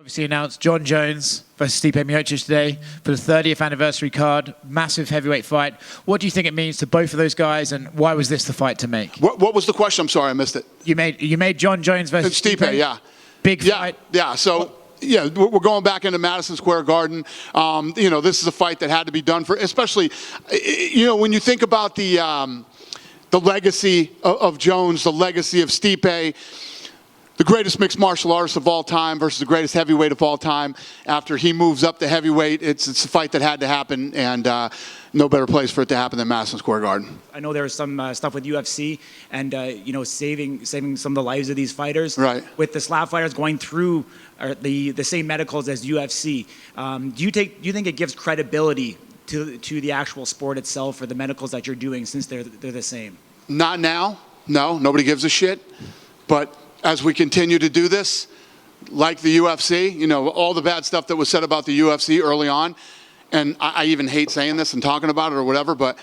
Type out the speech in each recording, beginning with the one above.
Obviously announced John Jones versus Stipe Miocic today for the 30th anniversary card. Massive heavyweight fight. What do you think it means to both of those guys, and why was this the fight to make? What was the question? I'm sorry, I missed it. You made John Jones versus Stipe, yeah. Big fight. Yeah. So, yeah, we're going back into Madison Square Garden. This is a fight that had to be done for, especially, when you think about the legacy of Jones, the legacy of Stipe, the greatest mixed martial artist of all time versus the greatest heavyweight of all time. After he moves up to heavyweight, it's a fight that had to happen, and no better place for it to happen than Madison Square Garden. I know there was some stuff with UFC and saving some of the lives of these fighters. Right. With the slap fighters going through the same medicals as UFC, do you think it gives credibility to the actual sport itself for the medicals that you're doing, since they're the same? Not now. No, nobody gives a shit. But as we continue to do this, like the UFC, all the bad stuff that was said about the UFC early on, and I even hate saying this and talking about it or whatever, but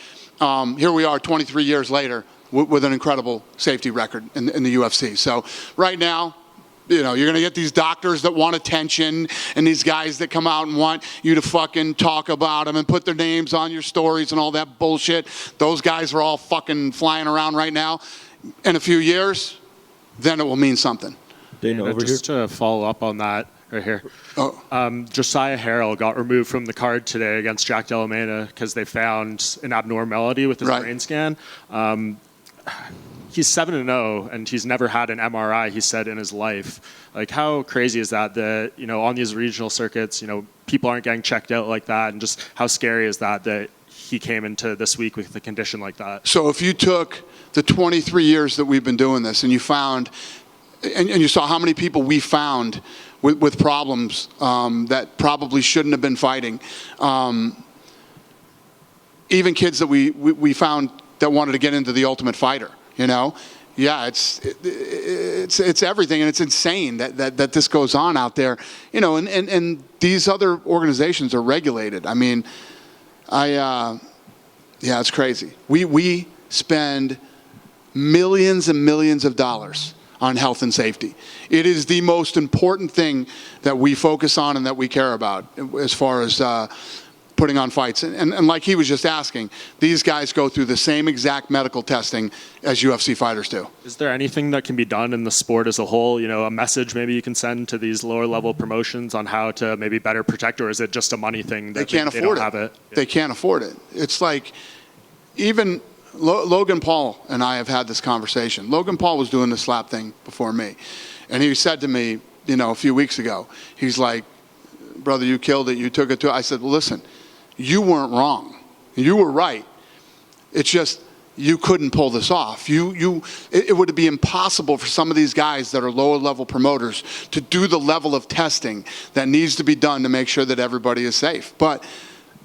here we are 23 years later with an incredible safety record in the UFC. So right now, you're going to get these doctors that want attention and these guys that come out and want you to fucking talk about them and put their names on your stories and all that bullshit. Those guys are all fucking flying around right now. In a few years, then it will mean something. Just to follow up on that right here. Josiah Harrell got removed from the card today against Jack Della Mena because they found an abnormality with his brain scan. He's 7-0, and he's never had an MRI, he said, in his life. Like, how crazy is that on these regional circuits, people aren't getting checked out like that, and just how scary is that he came into this week with a condition like that? So if you took the 23 years that we've been doing this and you found, and you saw how many people we found with problems that probably shouldn't have been fighting, even kids that we found that wanted to get into the Ultimate Fighter, yeah, it's everything, and it's insane that this goes on out there, and these other organizations are regulated. I mean, yeah, it's crazy. We spend millions and millions of dollars on health and safety. It is the most important thing that we focus on and that we care about as far as putting on fights. And like he was just asking, these guys go through the same exact medical testing as UFC fighters do. Is there anything that can be done in the sport as a whole? A message maybe you can send to these lower level promotions on how to maybe better protect, or is it just a money thing that they can't afford don't have it? Yeah. They can't afford it. It's like, even Logan Paul and I have had this conversation. Logan Paul was doing the slap thing before me. And he said to me, a few weeks ago, he's like, brother, you killed it. You took it to, I said, well, listen, you weren't wrong. You were right. It's just, you couldn't pull this off. It would be impossible for some of these guys that are lower level promoters to do the level of testing that needs to be done to make sure that everybody is safe. But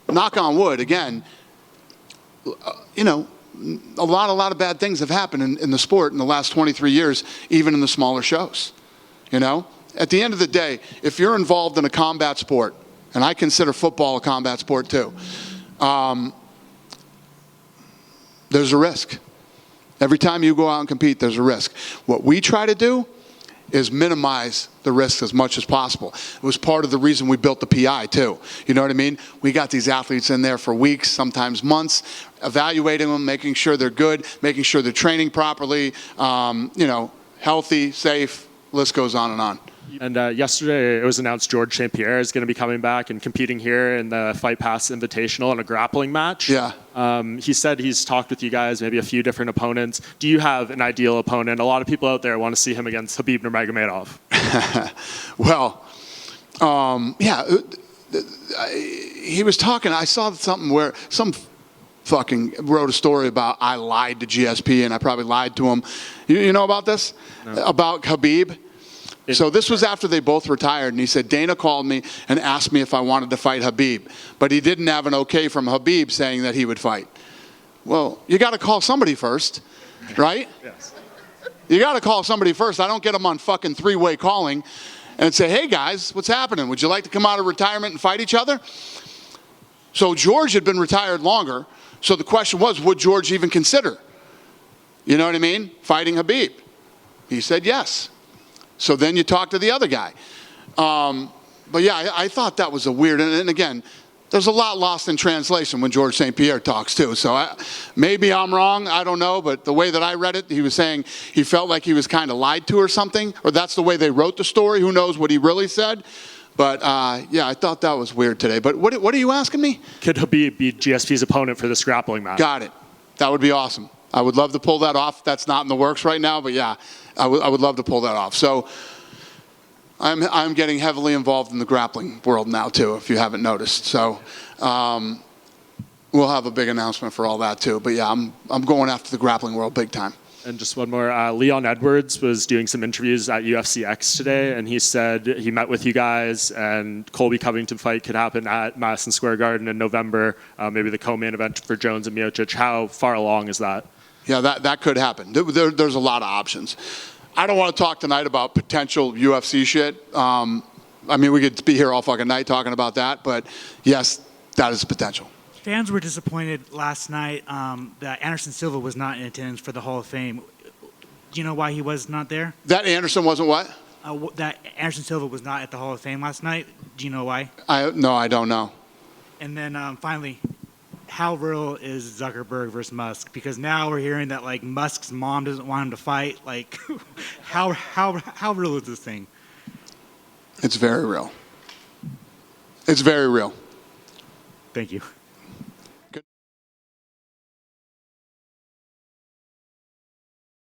knock on wood, again, a lot of bad things have happened in the sport in the last 23 years, even in the smaller shows. At the end of the day, if you're involved in a combat sport, and I consider football a combat sport too, there's a risk. Every time you go out and compete, there's a risk. What we try to do is minimize the risk as much as possible. It was part of the reason we built the PI too. You know what I mean? We got these athletes in there for weeks, sometimes months, evaluating them, making sure they're good, making sure they're training properly, healthy, safe, list goes on and on. And yesterday it was announced George St-Pierre is going to be coming back and competing here in the Fight Pass Invitational in a grappling match. Yeah. He said he's talked with you guys, maybe a few different opponents. Do you have an ideal opponent? A lot of people out there want to see him against Khabib Nurmagomedov. Well, yeah, he was talking. I saw something where some fucking wrote a story about I lied to GSP and I probably lied to him. You know about this? No. About Khabib? So this was after they both retired, and he said, Dana called me and asked me if I wanted to fight Khabib, but he didn't have an okay from Khabib saying that he would fight. Well, you got to call somebody first, right? Yes. You got to call somebody first. I don't get them on fucking three-way calling and say, hey guys, what's happening? Would you like to come out of retirement and fight each other? So George had been retired longer, so the question was, would George even consider, you know what I mean, fighting Khabib? He said yes. So then you talk to the other guy. But yeah, I thought that was a weird, and again, there's a lot lost in translation when George St-Pierre talks too. So maybe I'm wrong, I don't know, but the way that I read it, he was saying he felt like he was kind of lied to or something, or that's the way they wrote the story. Who knows what he really said? But yeah, I thought that was weird today. But what are you asking me? Could Habib be GSP's opponent for this grappling match? Got it. That would be awesome. I would love to pull that off. That's not in the works right now, but yeah, I would love to pull that off. So I'm getting heavily involved in the grappling world now too, if you haven't noticed. So we'll have a big announcement for all that too. But yeah, I'm going after the grappling world big time. And just one more, Leon Edwards was doing some interviews at UFC X today, and he said he met with you guys, and Colby Covington fight could happen at Madison Square Garden in November, maybe the co-main event for Jones and Miocic. How far along is that? Yeah, that could happen. There's a lot of options. I don't want to talk tonight about potential UFC shit. I mean, we could be here all fucking night talking about that, but yes, that is potential. Fans were disappointed last night that Anderson Silva was not in attendance for the Hall of Fame. Do you know why he was not there? That Anderson wasn't what? That Anderson Silva was not at the Hall of Fame last night. Do you know why? No, I don't know. And then finally, how real is Zuckerberg versus Musk? Because now we're hearing that like Musk's mom doesn't want him to fight. Like, how real is this thing? It's very real. It's very real. Thank you.